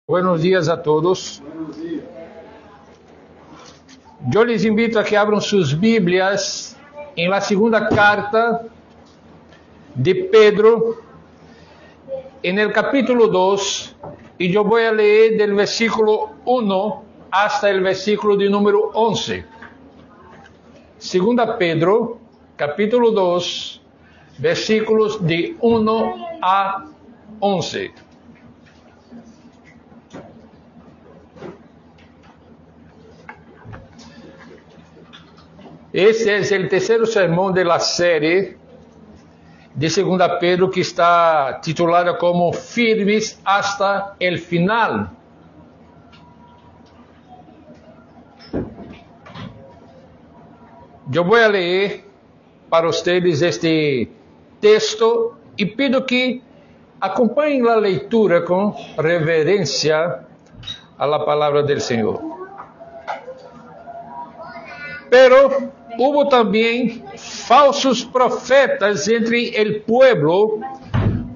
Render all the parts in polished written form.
Buenos días a todos. Yo les invito a que abran sus Biblias en la segunda carta de Pedro, en el capítulo 2, y yo voy a leer del versículo 1 hasta el versículo de número 11. Segunda Pedro, capítulo 2, versículos de 1 a 11. Este es el tercer sermón de la serie de Segunda Pedro, que está titulada como Firmes hasta el final. Yo voy a leer para ustedes este texto y pido que acompañen la lectura con reverencia a la palabra del Señor. Pero hubo también falsos profetas entre el pueblo,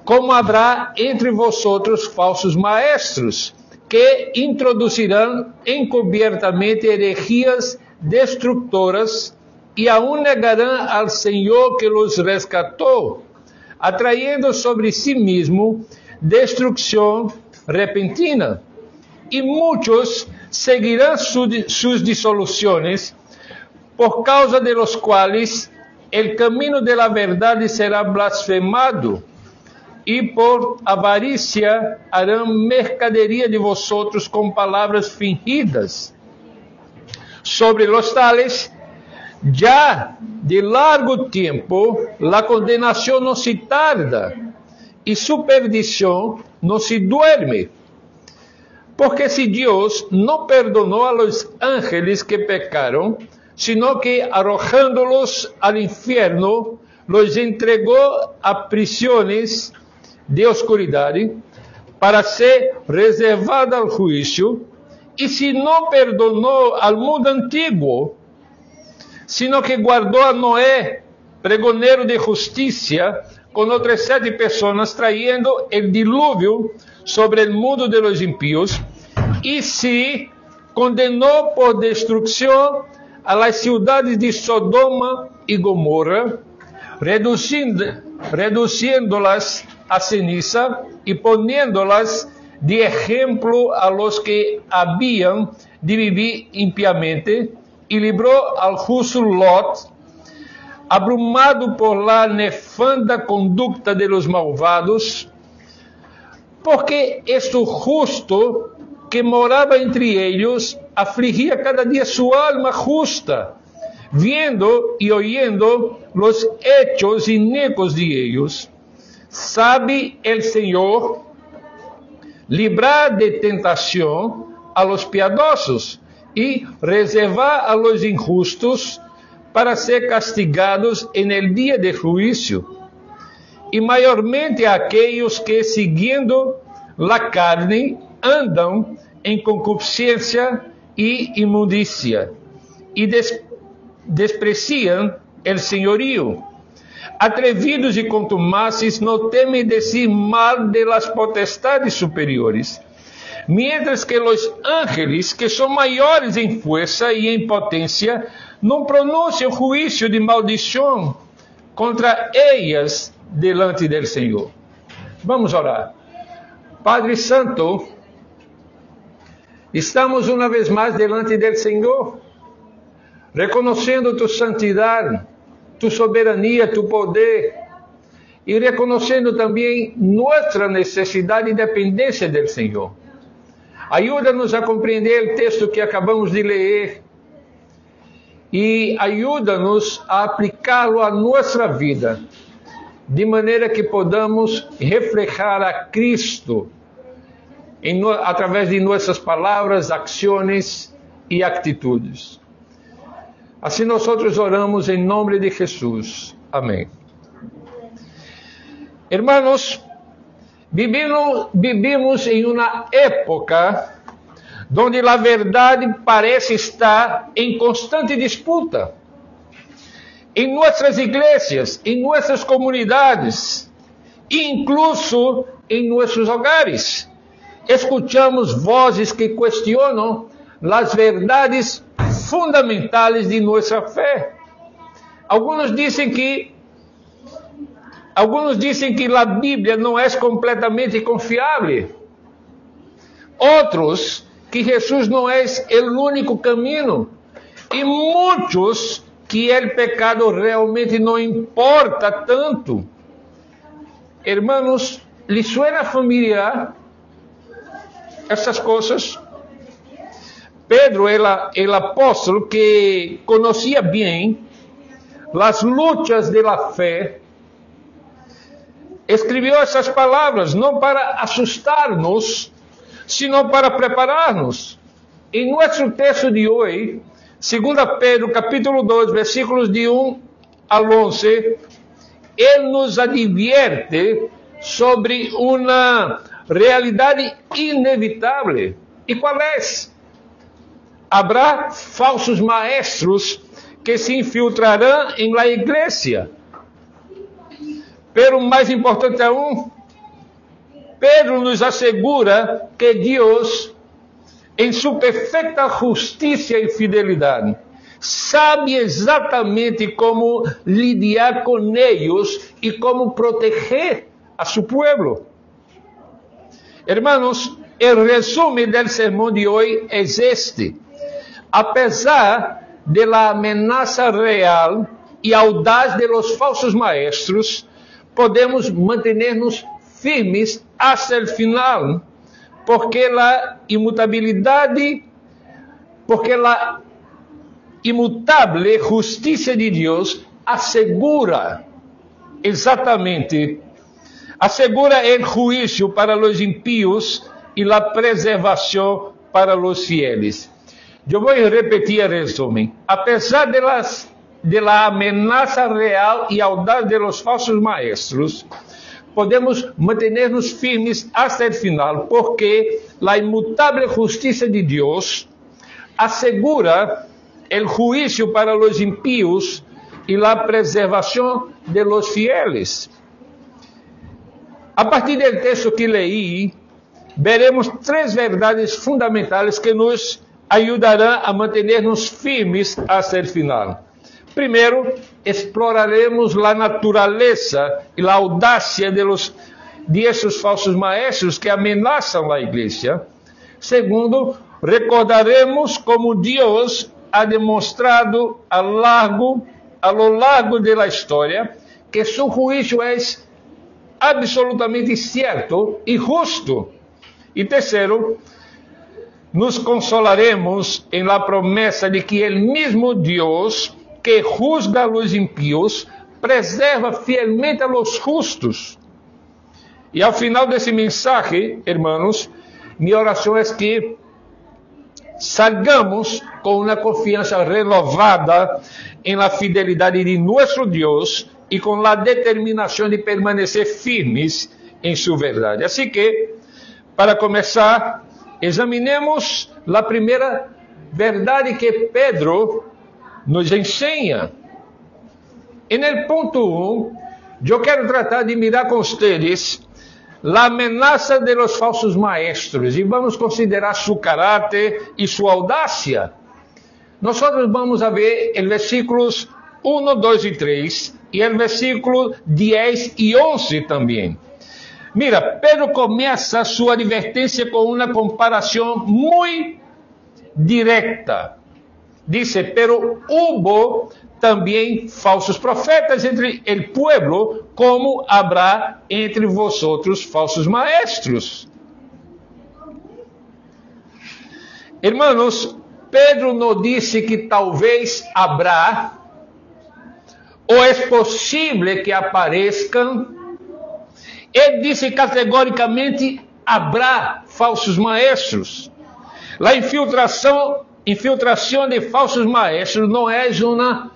como habrá entre vosotros falsos maestros, que introducirán encubiertamente herejías destructoras y aún negarán al Señor que los rescató, atrayendo sobre sí mismo destrucción repentina. Y muchos seguirán sus disoluciones, por causa de los cuales el camino de la verdad será blasfemado, y por avaricia harán mercadería de vosotros con palabras fingidas. Sobre los tales, ya de largo tiempo, la condenación no se tarda, y su perdición no se duerme. Porque si Dios no perdonó a los ángeles que pecaron, sino que arrojándolos al infierno, los entregó a prisiones de oscuridad para ser reservada al juicio, y si no perdonó al mundo antiguo, sino que guardó a Noé, pregonero de justicia, con otras 7 personas, trayendo el diluvio sobre el mundo de los impíos, y si condenó por destrucción a las ciudades de Sodoma y Gomorra, reduciéndolas a ceniza y poniéndolas de ejemplo a los que habían de vivir impiamente, y libró al justo Lot, abrumado por la nefanda conducta de los malvados, porque este justo que moraba entre ellos afligía cada día su alma justa, viendo y oyendo los hechos inicuos de ellos. Sabe el Señor librar de tentación a los piadosos y reservar a los injustos para ser castigados en el día de juicio, y mayormente a aquellos que, siguiendo la carne, andam en concupiscencia y inmundicia, y desprecian el señorío. Atrevidos y contumaces no temen decir mal de las potestades superiores, mientras que los ángeles, que son mayores en fuerza y en potencia, no pronuncian juicio de maldición contra ellas delante del Señor. Vamos a orar. Padre Santo, estamos una vez más delante del Señor, reconociendo tu santidad, tu soberanía, tu poder, y reconociendo también nuestra necesidad y dependencia del Señor. Ayúdanos a compreender el texto que acabamos de leer y ayúdanos a aplicarlo a nuestra vida, de maneira que podamos reflejar a Cristo através de nossas palavras, ações e atitudes. Assim nós oramos em nome de Jesus. Amém. Hermanos, vivimos em uma época onde a verdade parece estar em constante disputa. Em nossas igrejas, em nossas comunidades, e incluso em nossos hogares. escuchamos vozes que questionam as verdades fundamentais de nossa fé. Alguns dizem que a Bíblia não é completamente confiável. Outros que Jesus não é o único caminho. E muitos que o pecado realmente não importa tanto. Hermanos, ¿les suena familiar essas coisas? Pedro, el apóstolo que conhecia bem as lutas da fé, escreveu essas palavras não para assustar-nos, sino para preparar-nos. Em nosso texto de hoje, 2 Pedro, capítulo 2, versículos de 1 ao 11, ele nos advierte sobre uma realidade inevitável. E qual é? Haverá falsos maestros que se infiltrarão em la igreja. Pero mais importante aún, Pedro nos assegura que Deus, em sua perfeita justiça e fidelidade, sabe exatamente como lidiar com eles e como proteger a seu povo. Hermanos, o resumo do sermão de hoje é este. Apesar de la amenaza real e audaz de los falsos maestros, podemos manter-nos firmes hasta el final, porque la imutável justiça de Deus assegura o juízo para os impíos e a preservação para os fieles. Eu vou repetir o resumo. Apesar de la amenaza real e audaz de los falsos maestros, podemos manter-nos firmes hasta el final, porque la imutável justiça de Deus assegura o juízo para os impíos e a preservação de los fieles. A partir do texto que leí, veremos 3 verdades fundamentais que nos ajudarão a manter-nos firmes hasta el final. Primeiro, exploraremos a natureza e a audácia de esses falsos maestros que ameaçam a igreja. Segundo, recordaremos como Deus ha demonstrado a lo largo da história que seu juízo é absolutamente certo e justo. E terceiro, nos consolaremos em la promessa de que o mesmo Deus que juzga a los impíos preserva fielmente a los justos. E ao final desse mensagem, hermanos, minha oração é que salgamos com uma confiança renovada em la fidelidade de nosso Deus e com a determinação de permanecer firmes em sua verdade. Assim que, para começar, examinemos a primeira verdade que Pedro nos ensina. E no ponto 1, eu quero tratar de mirar com vocês a ameaça de los falsos maestros e vamos considerar seu caráter e sua audácia. Nós vamos a ver os versículos 1, 2 e 3 e o versículo 10 e 11 também. Mira, Pedro começa sua advertência com uma comparação muito direta. Dice, pero hubo también falsos profetas entre el pueblo, como habrá entre vosotros falsos maestros. Hermanos, Pedro não disse que talvez habrá, ou é possível que apareçam. Ele disse categoricamente, habrá falsos maestros. A infiltração de falsos maestros não é uma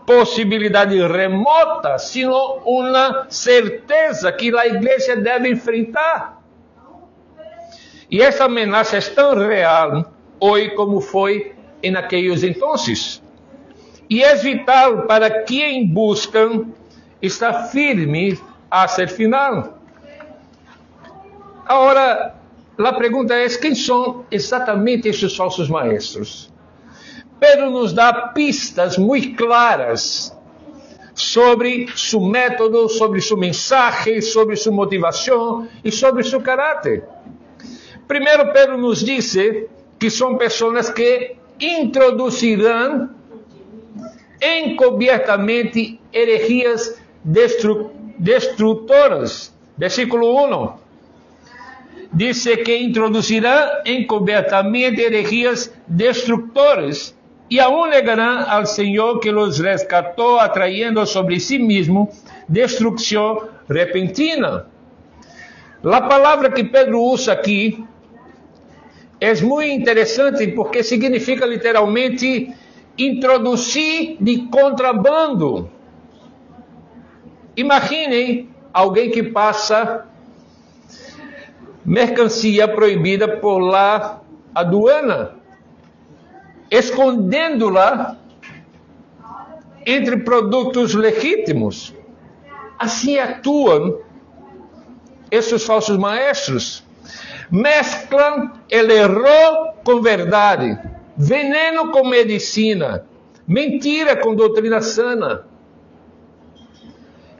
possibilidade remota, sino uma certeza que a igreja deve enfrentar. E essa ameaça é tão real hoje como foi em aqueles entonces. E é vital para quem busca estar firme até o final. Agora, a pergunta é: quem são exatamente esses falsos maestros? Pedro nos dá pistas muito claras sobre seu método, sobre sua mensagem, sobre sua motivação e sobre seu caráter. Primeiro, Pedro nos disse que são pessoas que introduzirão encobertamente heresias destrutoras. Versículo 1. Dice que introduzirá encobertamente heresias destructoras e aún negarán al Senhor que los rescatou, atrayendo sobre si mismo destrucção repentina. A palavra que Pedro usa aqui é muito interessante porque significa literalmente introduzir de contrabando. Imaginem alguém que passa mercancia proibida por la aduana, escondendo-la entre produtos legítimos. Assim atuam esses falsos maestros. Mesclam o erro com verdade, veneno com medicina, mentira com doutrina sana.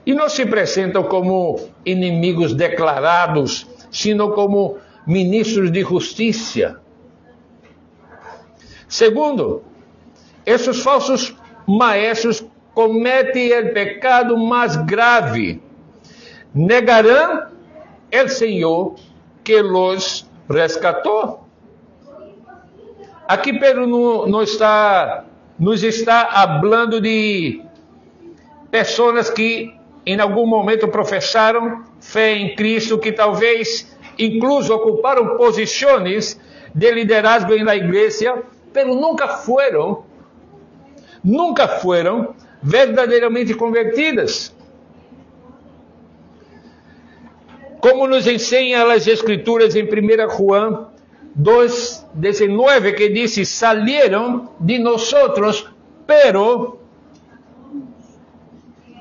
E não se apresentam como inimigos declarados, sino como ministros de justiça. Segundo, esses falsos maestros cometem o pecado mais grave. Negarão o Senhor que los rescatou. Aqui Pedro nos está falando de pessoas que em algum momento professaram fé em Cristo, que talvez incluso ocuparam posições de liderazgo na igreja, mas nunca foram verdadeiramente convertidas. Como nos ensina as Escrituras em 1 Juan 2:19, que diz: salieron de nosotros, pero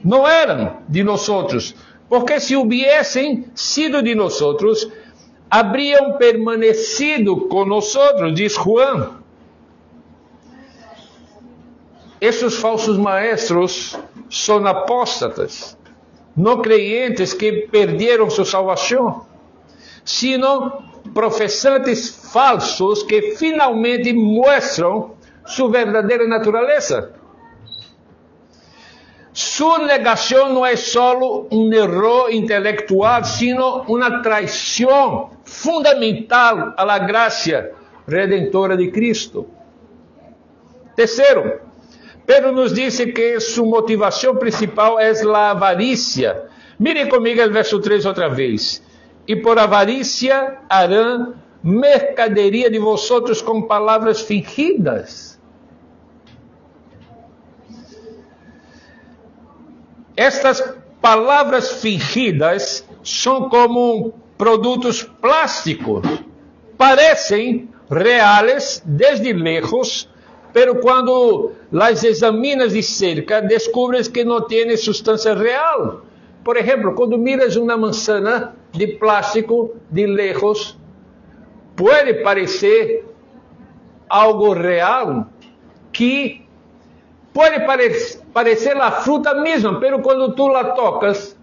não eram de nosotros, porque se hubiesen sido de nosotros, habrían permanecido con nosotros, diz Juan. Esses falsos maestros são apóstatas, não creyentes que perderam sua salvação, sino professantes falsos que finalmente mostram sua verdadeira natureza. Sua negação não é só um erro intelectual, sino uma traição fundamental à graça redentora de Cristo. Terceiro, Pedro nos disse que sua motivação principal é a avarícia. Mirem comigo o verso 3 outra vez. E por avarícia harão mercaderia de vosotros com palavras fingidas. Estas palavras fingidas são como produtos plásticos. Parecem reais desde lejos, pero quando las examinas de cerca, descubres que não têm substância real. Por exemplo, quando miras uma manzana de plástico de lejos, pode parecer algo real, que pode parecer a fruta mesma, mas quando tu la tocas,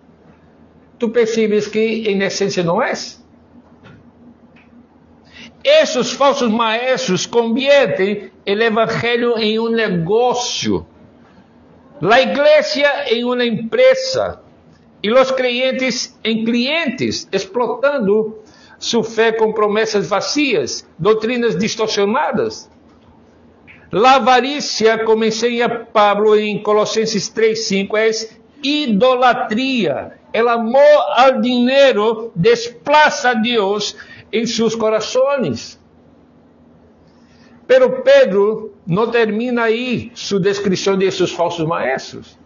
tu percebes que em essência não é. Esses falsos maestros conviertem o evangelho em um negócio, a igreja em uma empresa e os creyentes em clientes, explotando sua fé com promessas vazias, doutrinas distorcionadas. A avarícia, como ensina Pablo em Colossenses 3:5, é idolatria. O amor ao dinheiro desplaça a Deus em seus corações. Pero Pedro não termina aí sua descrição desses falsos maestros.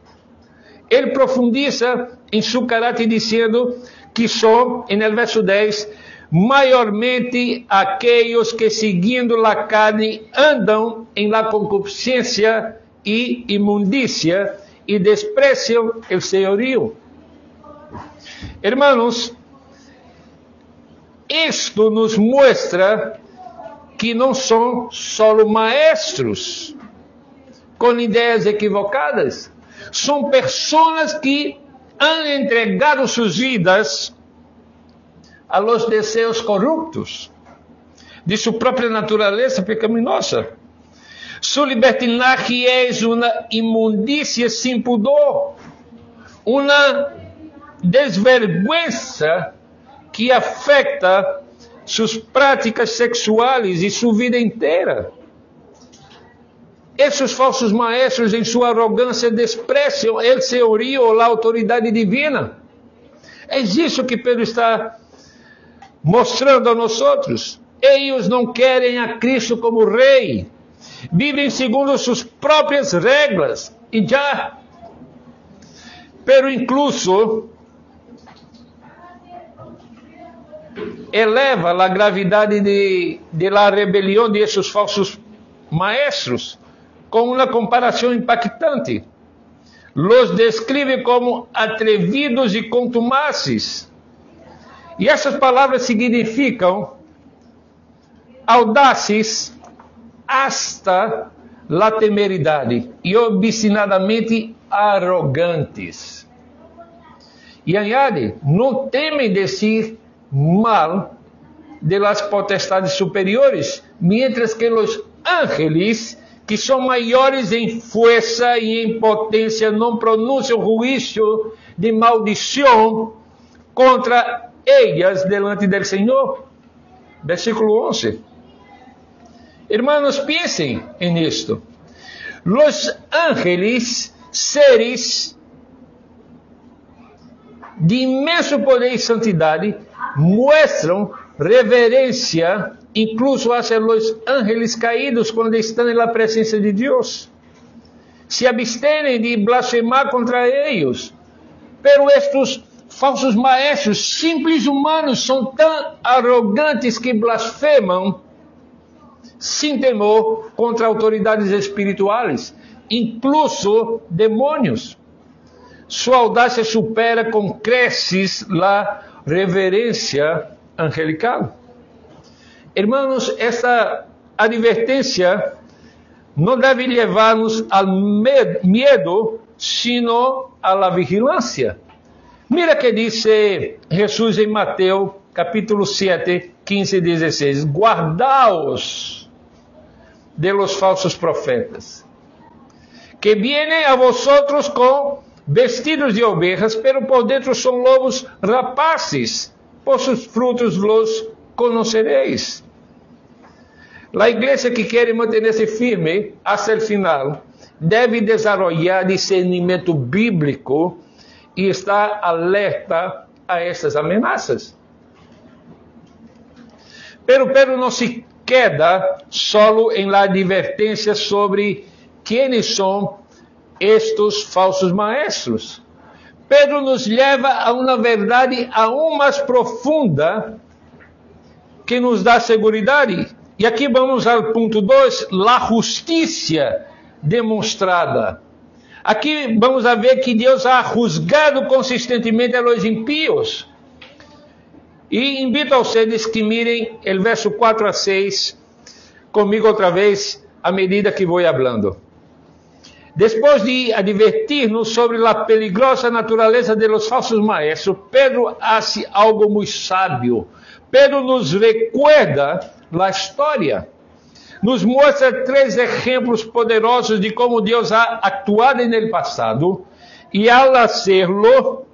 Ele profundiza em seu caráter dizendo que são, no verso 10, maiormente aqueles que seguindo a carne andam em la concupiscência e imundícia e despreciam o senhorio. Hermanos, isto nos mostra que não são só maestros com ideias equivocadas. São pessoas que han entregado suas vidas a los desejos corruptos de sua própria natureza pecaminosa. Su libertinaje é uma imundícia sem pudor, uma desvergüenza que afeta suas práticas sexuais e sua vida inteira. Esses falsos maestros, em sua arrogância, desprezam o senhorio ou a autoridade divina. É isso que Pedro está mostrando a nós outros. Eles não querem a Cristo como rei. Vivem segundo suas próprias regras. E já. Pero incluso eleva a gravidade de la rebelião de esses falsos maestros com uma comparação impactante. Los descreve como atrevidos e contumazes. E essas palavras significam audaces hasta la temeridade e obstinadamente arrogantes. E añade, não temem decir mal de las potestades superiores, mientras que los ángeles, que são maiores em força e em potência, não pronunciam juízo de maldição contra ellas delante del Senhor. Versículo 11. Hermanos, pensem en esto. Los ángeles, seres de imenso poder e santidade, mostram reverência incluso hacia los ángeles caídos quando estão na presença de Deus. Se abstêm de blasfemar contra eles. Pero estes falsos maestros, simples humanos, são tão arrogantes que blasfemam sem temor contra autoridades espirituais, incluso demônios. Sua audácia supera com creces a reverência angelical. Hermanos, esta advertência não deve levar-nos ao medo, sino a la vigilância. Mira que disse Jesus em Mateus, capítulo 7, 15 e 16. Guardaos de los falsos profetas, que vienen a vosotros com vestidos de ovejas, pero por dentro são lobos rapaces. Por sus frutos los conoceréis. A igreja que quer manter-se firme até o final deve desenvolver discernimento bíblico e estar alerta a estas ameaças. Pero Pedro não se queda solo em la advertência sobre quem são estes falsos maestros. Pedro nos leva a uma verdade aún mais profunda que nos dá segurança. E aqui vamos ao ponto 2, la justiça demonstrada. Aqui vamos a ver que Deus ha juzgado consistentemente a los impíos. E invito a vocês que mirem o verso 4 a 6 comigo outra vez, à medida que vou falando. Depois de advertir-nos sobre a peligrosa natureza de los falsos maestros, Pedro hace algo muito sábio. Pedro nos recuerda a história. Nos mostra 3 exemplos poderosos de como Deus ha actuado no passado e, ao hacerlo,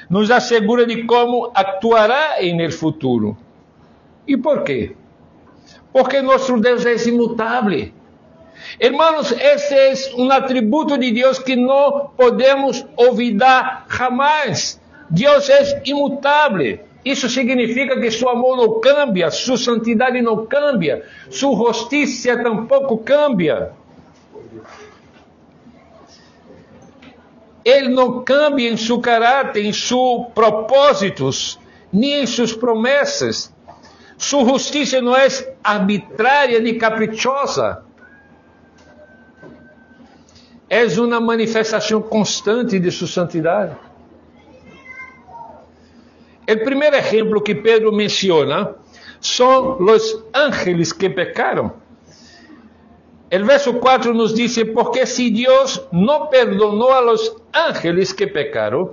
nos assegura de como actuará no futuro. E por quê? Porque nosso Deus é imutável. Hermanos, esse é um atributo de Deus que não podemos olvidar jamais. Deus é imutável. Isso significa que seu amor não cambia, sua santidade não cambia, sua justiça tampouco cambia. Ele não cambia em seu caráter, em seus propósitos, nem em suas promessas. Sua justiça não é arbitrária nem caprichosa. É uma manifestação constante de sua santidade. O primeiro exemplo que Pedro menciona são os ángeles que pecaram. O verso 4 nos diz: porque si Dios no perdonó a los ángeles que pecaron,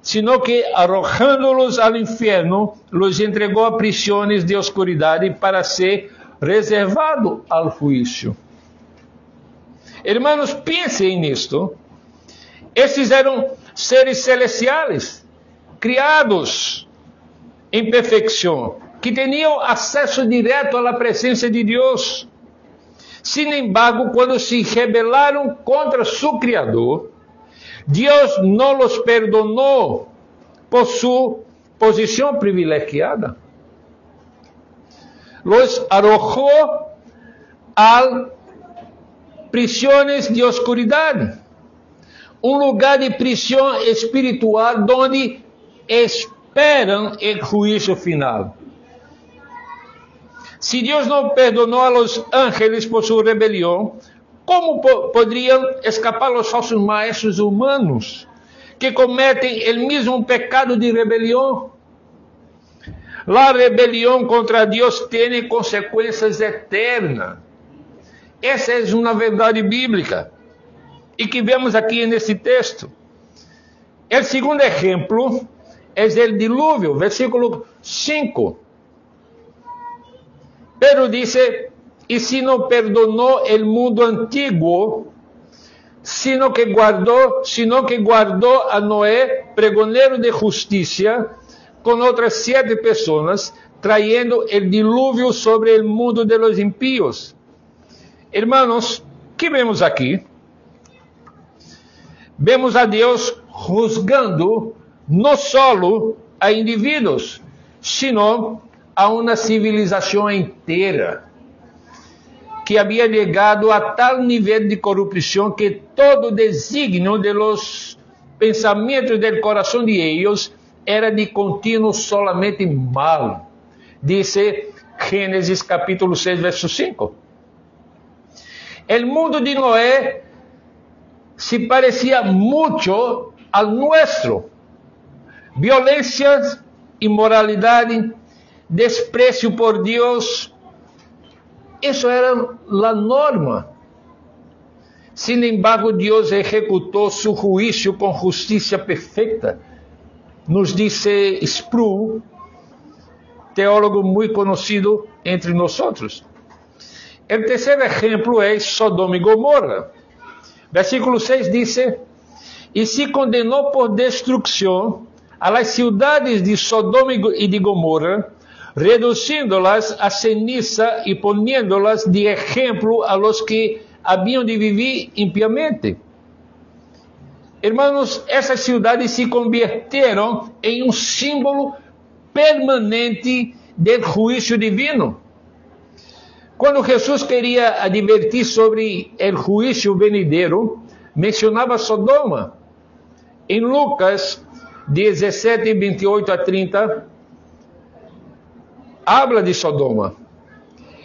sino que arrojándolos al infierno, los entregó a prisiones de oscuridad para ser reservado al juicio. Hermanos, pensem nisto. Esses eram seres celestiais, criados em perfeição, que tinham acesso direto à presença de Deus. Sin embargo, quando se rebelaram contra su Criador, Deus não los perdonou por sua posição privilegiada. Los arrojó a prisiones de oscuridade, um lugar de prisão espiritual onde esperam o juízo final. Se Deus não perdonou a los ángeles por sua rebelião, como poderiam escapar os falsos maestros humanos que cometem o mesmo pecado de rebelião? A rebelião contra Deus tem consequências eternas. Essa é uma verdade bíblica e que vemos aqui nesse texto. O segundo exemplo é o dilúvio, versículo 5. Pedro disse: e se não perdonou o mundo antigo, sino que guardou a Noé, pregonero de justiça, com outras 7 pessoas, trayendo o dilúvio sobre o mundo de los impíos. Hermanos, que vemos aqui? Vemos a Deus juzgando não só a indivíduos, sino a uma civilização inteira, que havia chegado a tal nível de corrupção que todo desígnio de los pensamentos del coração de ellos era de contínuo solamente mal. Dice Gênesis capítulo 6, verso 5. O mundo de Noé se parecia muito ao nosso. Violência, imoralidade, desprezo por Deus, isso era a norma. Sin embargo, Deus executou seu juízo com justiça perfeita. Nos disse Sproul, teólogo muito conhecido entre nós. O terceiro exemplo é Sodoma e Gomorra. Versículo 6 diz: e se condenou por destruição a las ciudades de Sodoma e de Gomorra, reducindo-las a ceniza e poniendo-las de exemplo a los que haviam de viver impiamente. Hermanos, essas cidades se converteram em um símbolo permanente do juízo divino. Quando Jesus queria advertir sobre o juízo venidero, mencionava Sodoma. Em Lucas 17, 28 a 30, habla de Sodoma.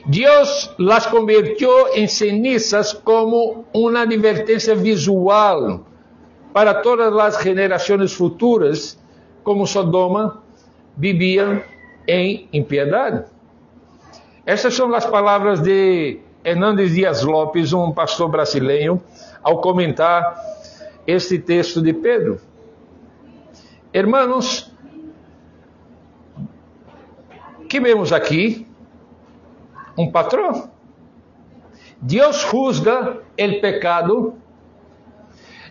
Deus las convirtió en cenizas como una advertencia visual para todas las generaciones futuras, como Sodoma vivían en impiedad. Essas são as palavras de Hernandes Dias Lopes, um pastor brasileiro, ao comentar este texto de Pedro. Hermanos, que vemos aqui? Um patrão. Deus juzga o pecado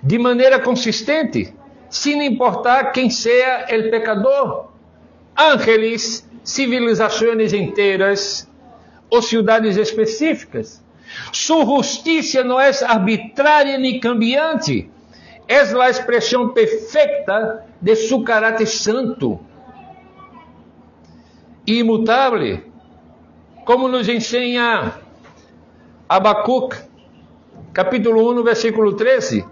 de maneira consistente, sem importar quem seja o pecador. Ángeles, civilizações inteiras ou cidades específicas. Sua justiça não é arbitrária nem cambiante, é a expressão perfeita de seu caráter santo e imutável, como nos ensina Abacuc, capítulo 1, versículo 13.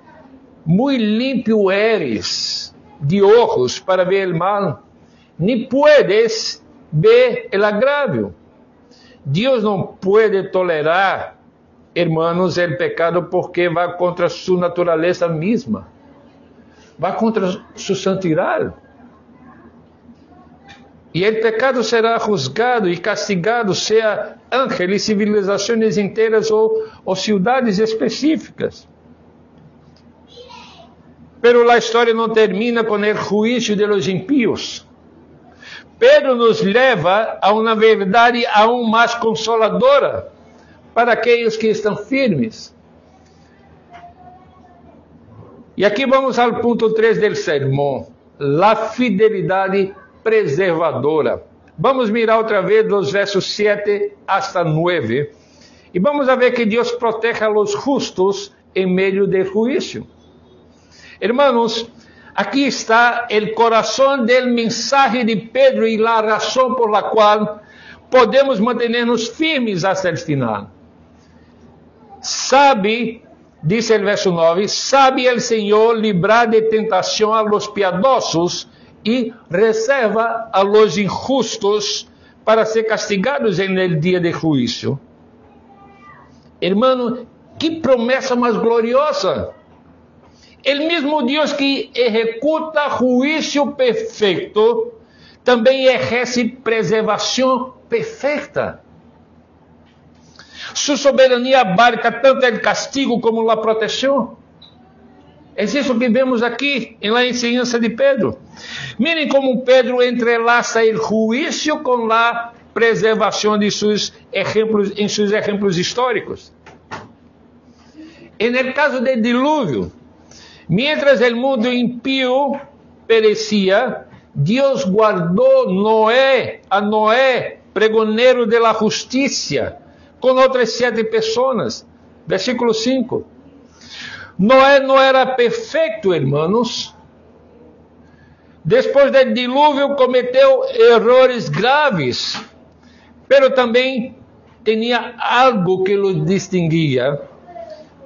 Muy limpio eres de ojos para ver el mal, ni puedes ver el agravio. Deus não pode tolerar, hermanos, o pecado porque vai contra sua natureza mesma, vai contra sua santidade. Y el pecado será juzgado y castigado, sea ángeles, civilizaciones enteras o ciudades específicas. Pero la historia no termina con el juicio de los impíos. Pedro nos leva a uma verdade aún mais consoladora para aqueles que estão firmes. E aqui vamos ao ponto 3 do sermão, a fidelidade preservadora. Vamos mirar outra vez dos versos 7 hasta 9 e vamos ver que Deus protege a los justos em meio do juízo. Hermanos, aqui está o coração do mensaje de Pedro e a razão por la qual podemos manter-nos firmes até o final. Sabe, diz o verso 9, sabe o Senhor livrar de tentação a los piadosos e reserva a los injustos para ser castigados en el dia de juízo. Hermano, que promessa mais gloriosa! El mesmo Deus que executa juízo perfeito, também exerce preservação perfeita. Sua soberania abarca tanto o castigo como a proteção. É isso que vemos aqui na enseñança de Pedro. Miren como Pedro entrelaça o juízo com a preservação de seus exemplos históricos. En el caso del diluvio, mientras el mundo impío perecía, Dios guardó a Noé, pregonero de la justicia, con otras 7 personas. Versículo 5. Noé no era perfecto, hermanos. Después del diluvio cometeu errores graves, pero também tenía algo que lo distinguía.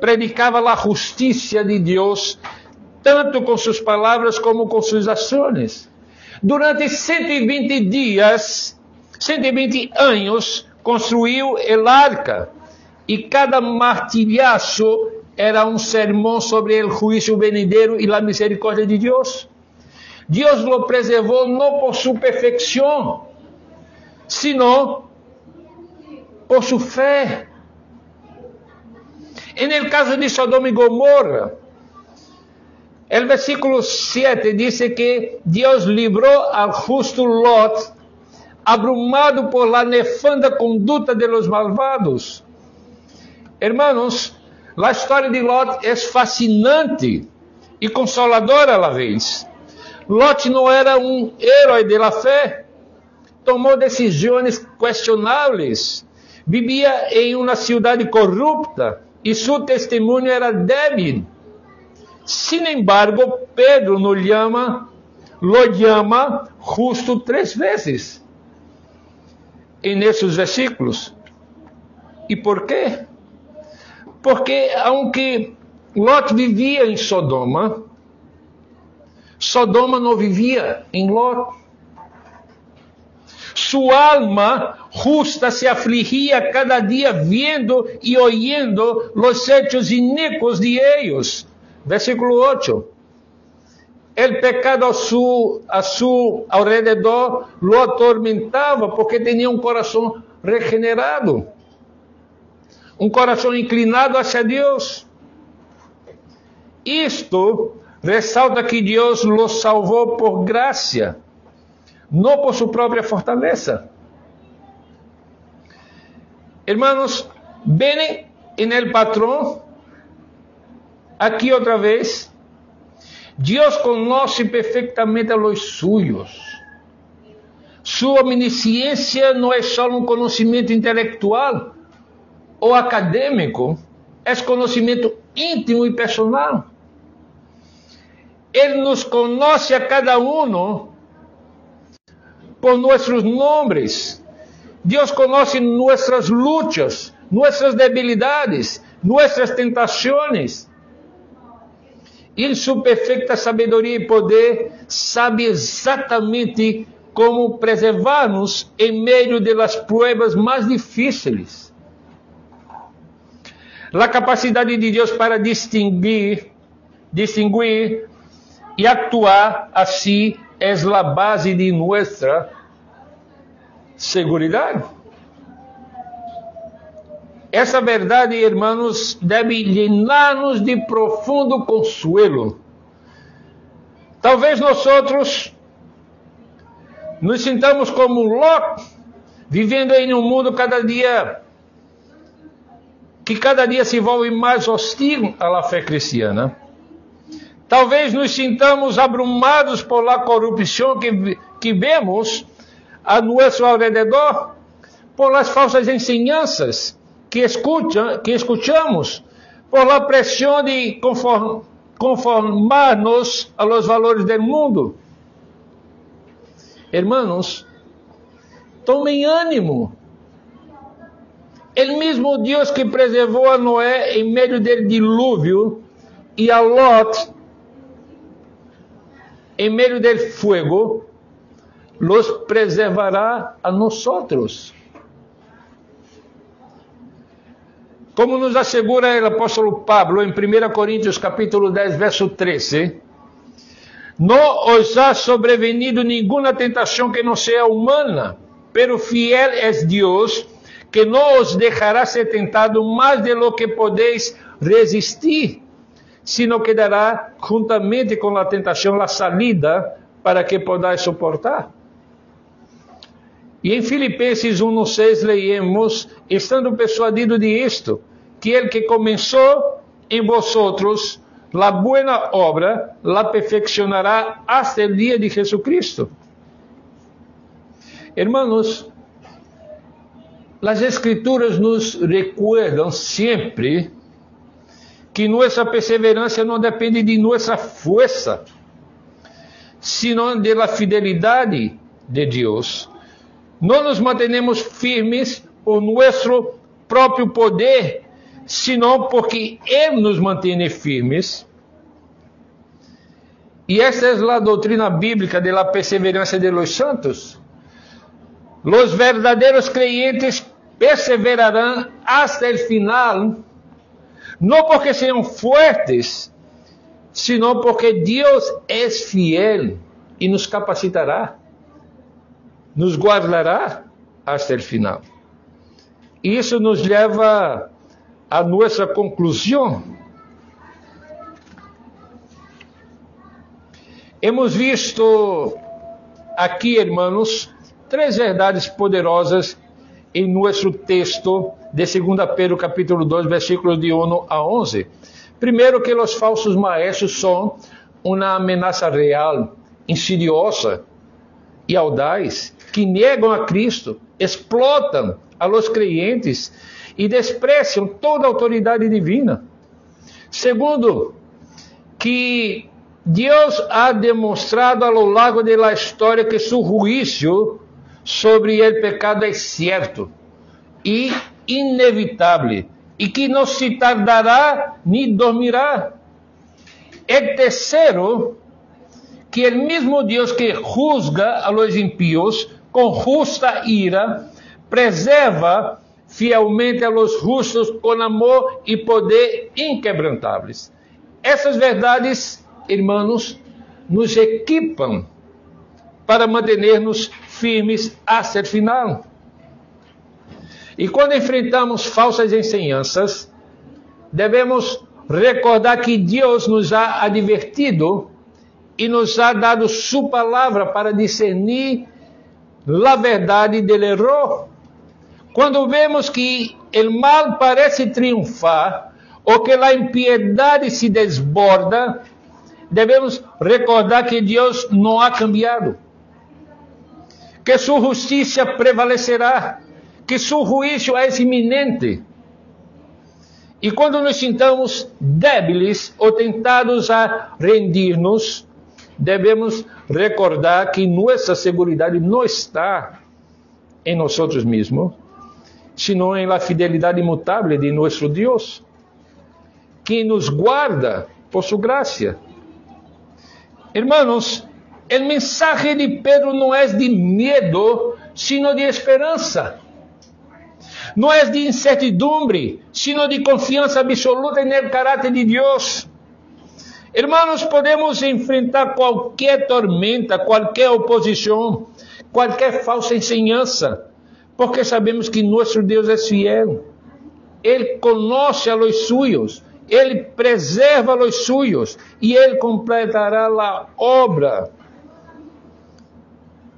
Predicava a justiça de Deus, tanto com suas palavras como com suas ações. Durante 120 anos, construiu el arca, e cada martilhaço era um sermão sobre o juízo venidero e a misericórdia de Deus. Deus lo preservou não por sua perfeição, sino por sua fé. En el caso de Sodoma y Gomorra, el versículo 7 dice que Dios libró al justo Lot, abrumado por la nefanda conducta de los malvados. Hermanos, la história de Lot é fascinante e consoladora a la vez. Lot não era um herói de la fé, tomou decisões questionáveis, vivia em uma cidade corrupta, e seu testemunho era débil. Sin embargo, Pedro lo llama justo 3 vezes en esos versículos. ¿Y por qué? Porque aunque Lot vivia em Sodoma, Sodoma não vivia em Lot. Sua alma justa se afligia cada dia viendo e oyendo los hechos inicuos de ellos. Versículo 8. El pecado a su alrededor lo atormentava porque tinha um coração regenerado, um coração inclinado hacia Deus. Isto ressalta que Deus lo salvou por graça, não por sua própria fortaleza. Hermanos, ven en el patrón, aqui outra vez, Deus conoce perfeitamente a los suyos. Sua omnisciência não é só um conhecimento intelectual ou acadêmico, é conhecimento íntimo e personal. Ele nos conoce a cada um por nossos nomes. Deus conoce nossas lutas, nossas debilidades, nossas tentações. E em sua perfeita sabedoria e poder, sabe exatamente como preservar-nos em meio das pruebas mais difíceis. A capacidade de Deus para distinguir e actuar assim é a base de nossa seguridade. Essa verdade, irmãos, deve llenar-nos de profundo consuelo. Talvez nós outros nos sintamos como Ló, vivendo em um mundo que cada dia se volve mais hostil à fé cristiana. Talvez nos sintamos abrumados por la corrupção que vemos a nosso alrededor, por las falsas enseñanças que escuchamos, por la pressão de conformar-nos a los valores del mundo. Hermanos, tomem ânimo. El mismo Deus que preservou a Noé em meio del dilúvio e a Lot em meio del fuego, los preservará a nosotros. Como nos assegura o apóstolo Pablo em 1 Coríntios capítulo 10, verso 13, não os ha sobrevenido nenhuma tentação que não seja humana, pero fiel es Deus, que não os deixará ser tentado mais de lo que podeis resistir, sino que dará juntamente com a tentação a salida para que podáis suportar. E em Filipenses 1:6 leemos, estando persuadido de isto, que ele que começou em vosotros la buena obra, la perfeccionará hasta el dia de Jesucristo. Hermanos, as Escrituras nos recuerdam sempre que nossa perseverança não depende de nossa força, sino de la fidelidade de Deus. Não nos mantenemos firmes por nosso próprio poder, sino porque Ele nos mantém firmes. E esta é a doutrina bíblica de la perseverança de los santos. Los verdadeiros creyentes perseverarão hasta el final, não porque sejam fuertes, sino porque Deus é fiel e nos capacitará, nos guardará hasta el final. E isso nos leva a nossa conclusão. Hemos visto aqui, irmãos, 3 verdades poderosas em nosso texto de 2 Pedro capítulo 2, versículos de 1 a 11. Primeiro, que os falsos maestros são uma ameaça real, insidiosa e audaz, que negam a Cristo, explotam a los creyentes e despreciam toda a autoridade divina. Segundo, que Deus ha demonstrado a lo largo de la história que su juízo sobre o pecado é certo e inevitável, e que não se tardará ni dormirá. E terceiro, que o mesmo Deus que juzga a los impíos com justa ira, preserva fielmente a los justos com amor e poder inquebrantáveis. Essas verdades, irmãos, nos equipam para manter-nos firmes até o final. E quando enfrentamos falsas enseñanças, devemos recordar que Deus nos ha advertido e nos ha dado sua palavra para discernir a verdade do erro. Quando vemos que o mal parece triunfar ou que a impiedade se desborda, devemos recordar que Deus não ha cambiado, que sua justiça prevalecerá, que seu juízo é iminente. E quando nos sintamos débiles ou tentados a rendir-nos, devemos recordar que nossa seguridade não está em nós mesmos, sino em la fidelidade imutável de nosso Deus, que nos guarda por sua graça. Hermanos, o mensaje de Pedro não é de medo, sino de esperança. Não é de incertidumbre, sino de confiança absoluta no caráter de Deus. Hermanos, podemos enfrentar qualquer tormenta, qualquer oposição, qualquer falsa enseñança, porque sabemos que nosso Deus é fiel. Ele conhece a los suyos, Ele preserva os suyos, e Ele completará a obra,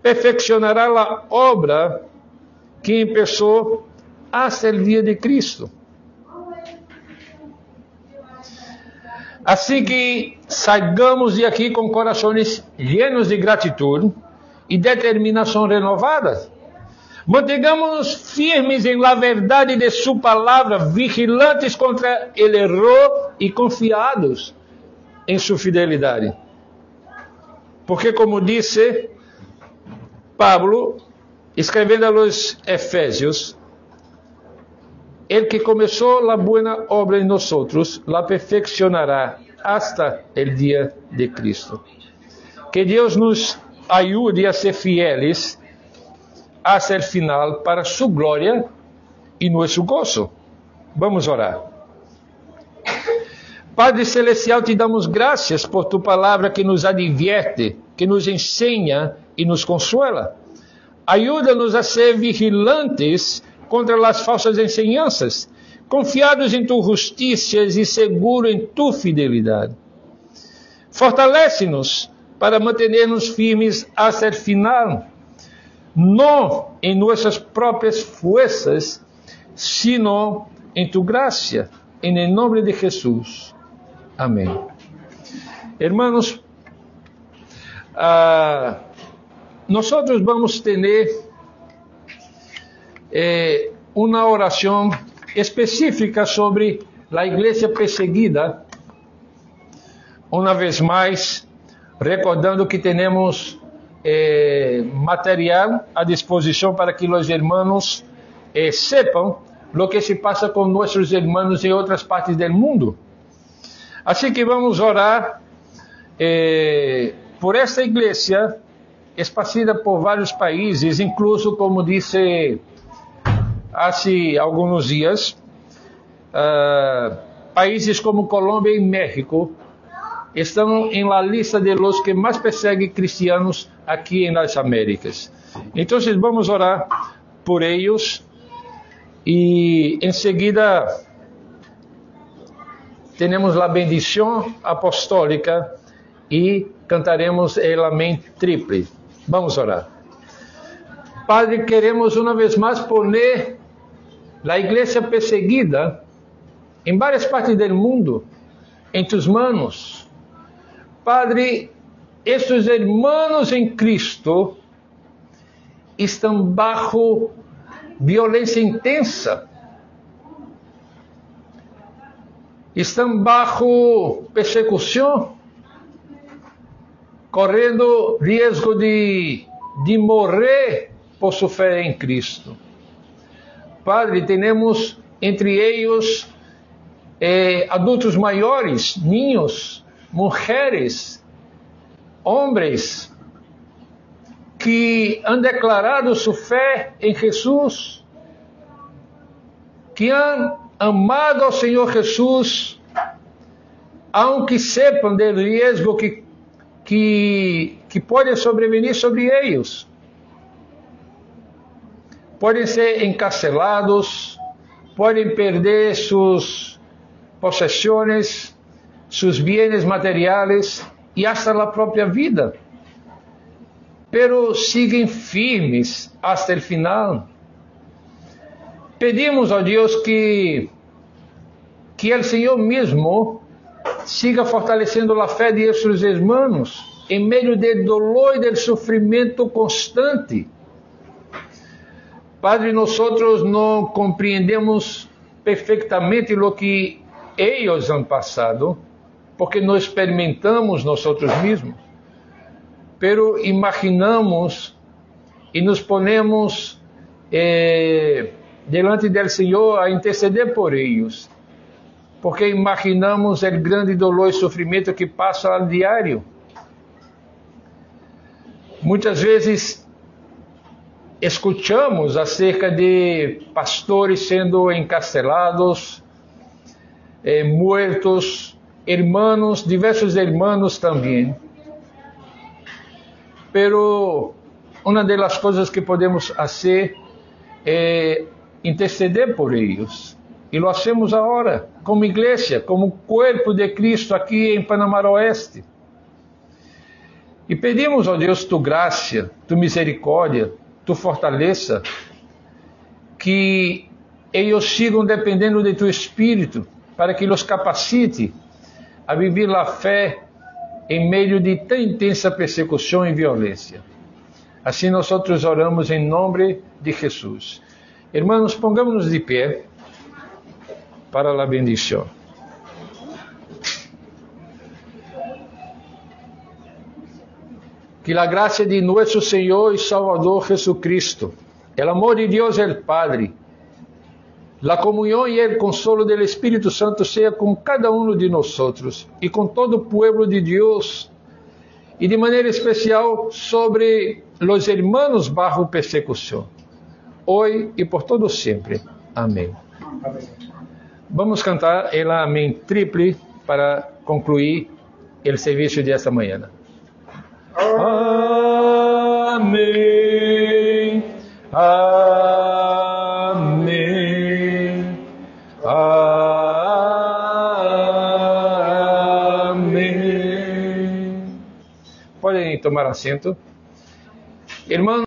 perfeccionará a obra que empezou hasta el dia de Cristo. Assim que saigamos de aqui com corações llenos de gratidão e determinação renovadas. Mantengamos-nos firmes em la verdade de sua palavra, vigilantes contra o erro e confiados em sua fidelidade. Porque, como disse Pablo, escrevendo aos Efésios, el que começou a boa obra em nós, la perfeccionará hasta el dia de Cristo. Que Deus nos ajude a ser fieles hasta el final para su glória e nosso gozo. Vamos orar. Padre Celestial, te damos graças por tu palavra que nos advierte, que nos ensina e nos consuela. Ajuda-nos a ser vigilantes contra as falsas enseñanças, confiados em tu justiça e seguros em tu fidelidade. Fortalece-nos para manter-nos firmes até o final, não em nossas próprias forças, sino em tu graça, em nome de Jesus. Amém. Hermanos, nós vamos ter uma oração específica sobre a igreja perseguida. Uma vez mais, recordando que temos material à disposição para que os irmãos sepam o que se passa com nossos irmãos em outras partes do mundo. Assim que vamos orar por esta igreja espalhada por vários países, incluso, como disse há alguns dias, países como Colômbia e México estão em la lista de los que mais perseguem cristianos aqui nas Américas. Então, vamos orar por eles e em seguida temos a bendição apostólica e cantaremos el amém triple. Vamos orar. Padre, queremos uma vez mais poner a igreja perseguida em várias partes do mundo em tus manos. Padre, estes irmãos em Cristo estão bajo violência intensa, estão bajo persecução, correndo risco de morrer por sua fé em Cristo. Padre, temos entre eles adultos maiores, niños, mulheres, homens que han declarado sua fé em Jesus, que han amado ao Senhor Jesus, aunque sepam do risco que pode sobrevenir sobre eles. Podem ser encarcelados, podem perder suas possessões, seus bens materiais e hasta a própria vida. Pero siguen firmes hasta el final. Pedimos a Deus que o Senhor mesmo siga fortalecendo a fé de esses irmãos em meio do dolor e do sofrimento constante. Padre, nós não compreendemos perfeitamente o que eles han passado, porque não experimentamos nós mesmos, pero imaginamos e nos ponemos delante do Senhor a interceder por eles, porque imaginamos o grande dolor e sofrimento que passa a diário. Muitas vezes escutamos acerca de pastores sendo encarcelados, muertos, irmãos, diversos irmãos também. Pero uma das coisas que podemos fazer interceder por eles. E lo hacemos agora, como igreja, como corpo de Cristo aqui em Panamá Oeste. E pedimos, ó Deus, tu graça, tu misericórdia, tu fortaleza, que eles sigam dependendo de tu Espírito, para que los capacite a viver a fé em meio de tão intensa persecução e violência. Assim nós oramos em nome de Jesus. Hermanos, pongamos-nos de pé para a bendição. Que a graça de nosso Senhor e Salvador Jesucristo, o amor de Deus el Padre, a comunhão e o consolo do Espírito Santo seja com cada um de nós e com todo o povo de Deus, e de maneira especial sobre os hermanos bajo persecução, hoje e por todo sempre. Amém. Vamos cantar el Amém triple para concluir o serviço de esta manhã. Amém. Amém. Amém. Podem tomar assento. Irmãos,